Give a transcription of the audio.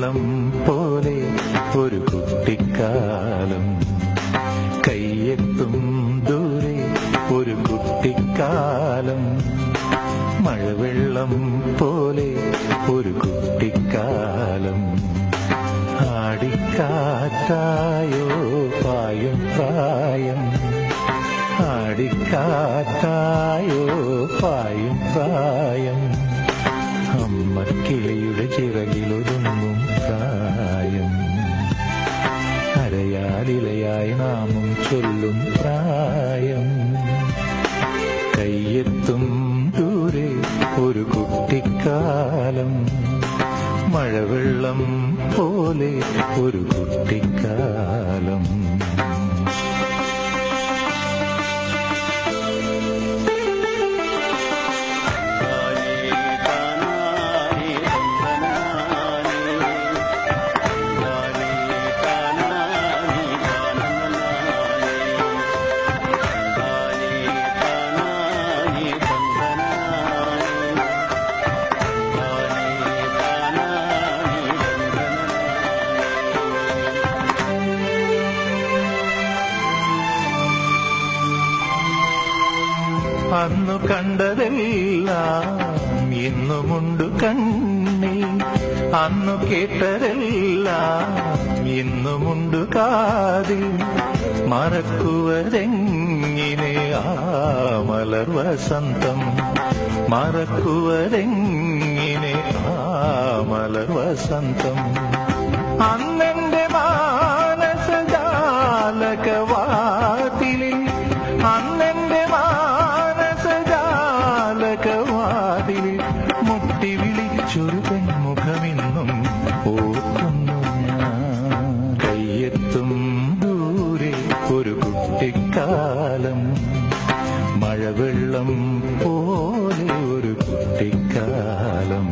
മഴവെള്ളം പോലെ ഒരു കുട്ടിക്കാലം, കയ്യെത്തും ദൂരെ ഒരു കുട്ടിക്കാലം, മഴവെള്ളം പോലെ ഒരു കുട്ടിക്കാലം. ആടിക്കാറ്റായോ പായും പ്രായം, ആടിക്കാറ്റായോ പായും പ്രായം, അമ്മക്കിളിയുടെ ചിറകിലൊതുങ്ങും പ്രായം, അരയാലിലയായി നാമം ചൊല്ലും പ്രായം. കയ്യെത്തും ദൂരെ ഒരു കുട്ടിക്കാലം, മഴവെള്ളം പോലെ ഒരു കുട്ടിക്കാലം. അന്നു കണ്ടതെല്ലാം ഇന്നുമുണ്ട് കണ്ണിൽ, അന്നു കേട്ടതെല്ലാം ഇന്നുമുണ്ട് കാതിൽ, മറക്കുവതെങ്ങിനെ ആ മലർ വസന്തം, മറക്കുവതെങ്ങിനെ ആ മലർ വസന്തം. അന്നെന്റെ മാനസജാലകവാതിലിൽ, അന്നെന്റെ മാനസജാലകവാതിൽ മുട്ടി വിളിച്ചൊരു പെൺമുഖമെന്നും ഓർക്കുന്നു ഞാൻ. കയ്യെത്തും ദൂരെ ഒരു കുട്ടിക്കാലം, മഴവെള്ളം പോലെ ഒരു കുട്ടിക്കാലം.